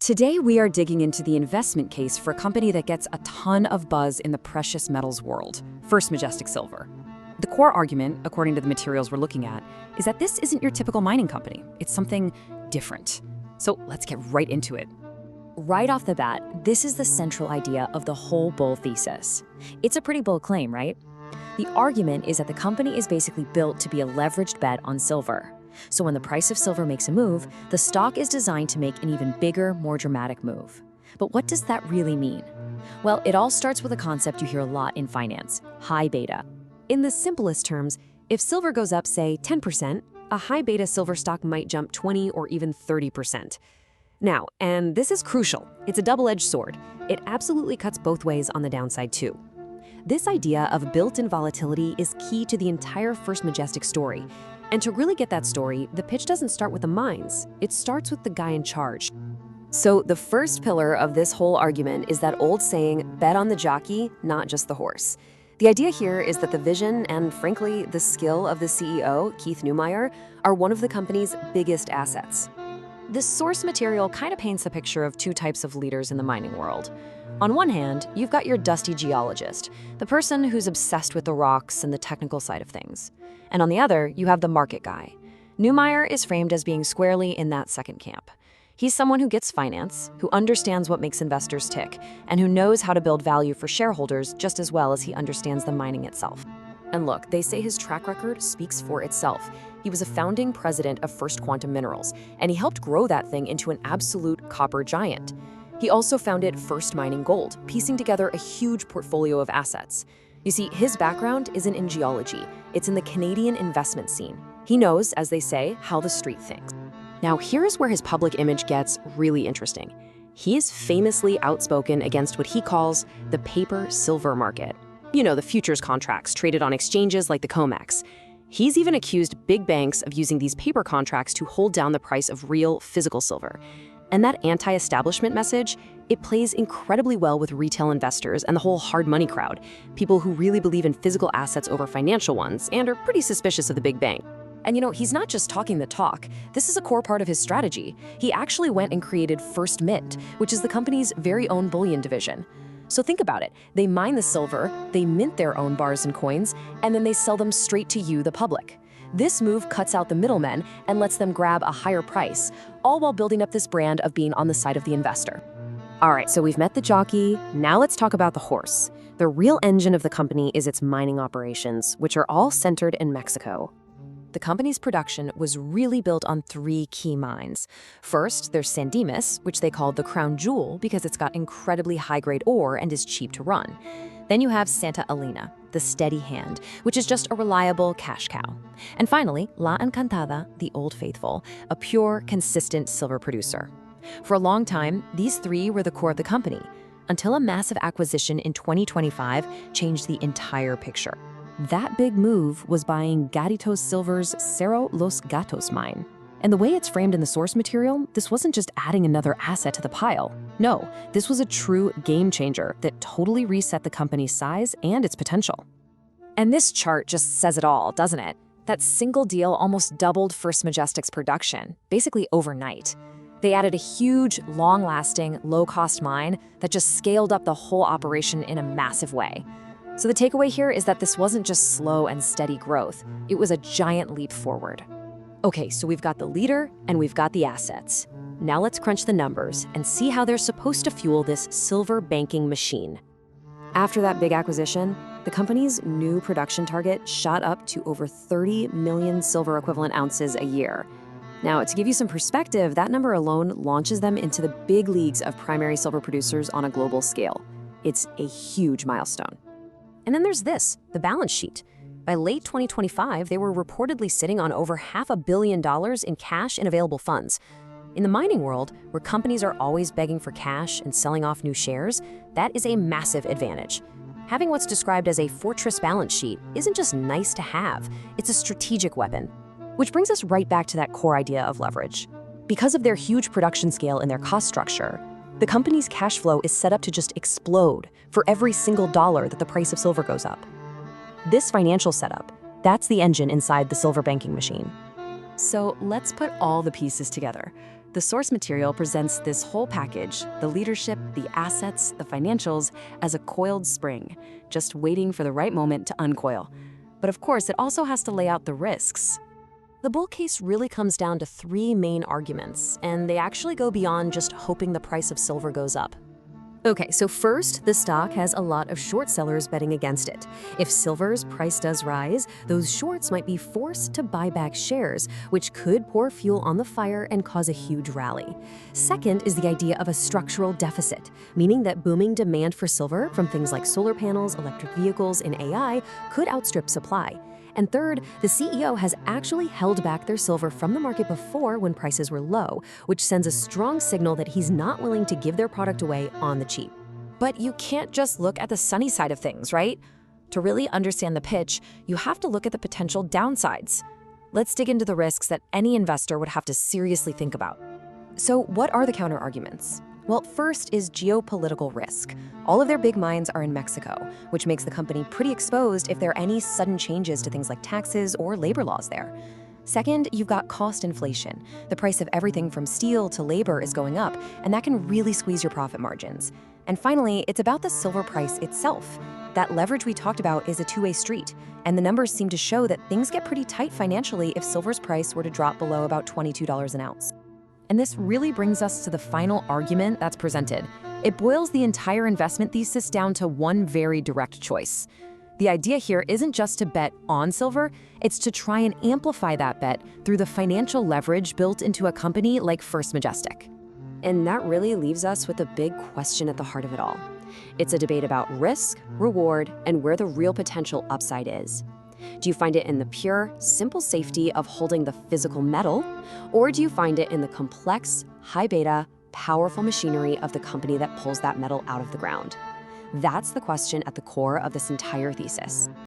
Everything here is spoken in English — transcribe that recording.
Today, we are digging into the investment case for a company that gets a ton of buzz in the precious metals world, First Majestic Silver. The core argument, according to the materials we're looking at, is that this isn't your typical mining company. It's something different. So let's get right into it. Right off the bat, this is the central idea of the whole bull thesis. It's a pretty bold claim, right? The argument is that the company is basically built to be a leveraged bet on silver. So when the price of silver makes a move, the stock is designed to make an even bigger, more dramatic move. But what does that really mean? Well, it all starts with a concept you hear a lot in finance: high beta. In the simplest terms, if silver goes up, say, 10%, a high beta silver stock might jump 20 or even 30%. Now, and this is crucial, it's a double-edged sword. It absolutely cuts both ways on the downside too. This idea of built-in volatility is key to the entire First Majestic story. And to really get that story, the pitch doesn't start with the mines. It starts with the guy in charge. So the first pillar of this whole argument is that old saying, bet on the jockey, not just the horse. The idea here is that the vision and, frankly, the skill of the CEO, Keith Neumeyer, are one of the company's biggest assets. This source material kind of paints a picture of two types of leaders in the mining world. On one hand, you've got your dusty geologist, the person who's obsessed with the rocks and the technical side of things. And on the other, you have the market guy. Neumeyer is framed as being squarely in that second camp. He's someone who gets finance, who understands what makes investors tick, and who knows how to build value for shareholders just as well as he understands the mining itself. And look, they say his track record speaks for itself. He was a founding president of First Quantum Minerals, and he helped grow that thing into an absolute copper giant. He also founded First Mining Gold, piecing together a huge portfolio of assets. You see, his background isn't in geology, it's in the Canadian investment scene. He knows, as they say, how the street thinks. Now, here's where his public image gets really interesting. He is famously outspoken against what he calls the paper silver market. You know, the futures contracts traded on exchanges like the COMEX. He's even accused big banks of using these paper contracts to hold down the price of real physical silver. And that anti-establishment message, it plays incredibly well with retail investors and the whole hard money crowd, people who really believe in physical assets over financial ones and are pretty suspicious of the big bank. And you know, he's not just talking the talk. This is a core part of his strategy. He actually went and created First Mint, which is the company's very own bullion division. So think about it. They mine the silver, they mint their own bars and coins, and then they sell them straight to you, the public. This move cuts out the middlemen and lets them grab a higher price, all while building up this brand of being on the side of the investor. All right, so we've met the jockey. Now let's talk about the horse. The real engine of the company is its mining operations, which are all centered in Mexico. The company's production was really built on three key mines. First, there's San Dimas, which they called the crown jewel because it's got incredibly high-grade ore and is cheap to run. Then you have Santa Elena, the steady hand, which is just a reliable cash cow. And finally, La Encantada, the Old Faithful, a pure, consistent silver producer. For a long time, these three were the core of the company, until a massive acquisition in 2025 changed the entire picture. That big move was buying Gatos Silver's Cerro Los Gatos mine. And the way it's framed in the source material, this wasn't just adding another asset to the pile. No, this was a true game changer that totally reset the company's size and its potential. And this chart just says it all, doesn't it? That single deal almost doubled First Majestic's production, basically overnight. They added a huge, long-lasting, low-cost mine that just scaled up the whole operation in a massive way. So the takeaway here is that this wasn't just slow and steady growth. It was a giant leap forward. Okay, so we've got the leader and we've got the assets. Now let's crunch the numbers and see how they're supposed to fuel this silver banking machine. After that big acquisition, the company's new production target shot up to over 30 million silver equivalent ounces a year. Now, to give you some perspective, that number alone launches them into the big leagues of primary silver producers on a global scale. It's a huge milestone. And then there's this, the balance sheet. By late 2025, they were reportedly sitting on over $500 million in cash and available funds. In the mining world, where companies are always begging for cash and selling off new shares, that is a massive advantage. Having what's described as a fortress balance sheet isn't just nice to have, it's a strategic weapon. Which brings us right back to that core idea of leverage. Because of their huge production scale and their cost structure, the company's cash flow is set up to just explode for every single dollar that the price of silver goes up. This financial setup, that's the engine inside the silver banking machine. So let's put all the pieces together. The source material presents this whole package, the leadership, the assets, the financials, as a coiled spring, just waiting for the right moment to uncoil. But of course, it also has to lay out the risks. The bull case really comes down to three main arguments, and they actually go beyond just hoping the price of silver goes up. Okay, so first, the stock has a lot of short sellers betting against it. If silver's price does rise, those shorts might be forced to buy back shares, which could pour fuel on the fire and cause a huge rally. Second is the idea of a structural deficit, meaning that booming demand for silver from things like solar panels, electric vehicles, and AI could outstrip supply. And third, the CEO has actually held back their silver from the market before when prices were low, which sends a strong signal that he's not willing to give their product away on the cheap. But you can't just look at the sunny side of things, right? To really understand the pitch, you have to look at the potential downsides. Let's dig into the risks that any investor would have to seriously think about. So what are the counterarguments? Well, first is geopolitical risk. All of their big mines are in Mexico, which makes the company pretty exposed if there are any sudden changes to things like taxes or labor laws there. Second, you've got cost inflation. The price of everything from steel to labor is going up, and that can really squeeze your profit margins. And finally, it's about the silver price itself. That leverage we talked about is a two-way street, and the numbers seem to show that things get pretty tight financially if silver's price were to drop below about $22 an ounce. And this really brings us to the final argument that's presented. It boils the entire investment thesis down to one very direct choice. The idea here isn't just to bet on silver, it's to try and amplify that bet through the financial leverage built into a company like First Majestic. And that really leaves us with a big question at the heart of it all. It's a debate about risk, reward, and where the real potential upside is. Do you find it in the pure, simple safety of holding the physical metal, or do you find it in the complex, high-beta, powerful machinery of the company that pulls that metal out of the ground? That's the question at the core of this entire thesis.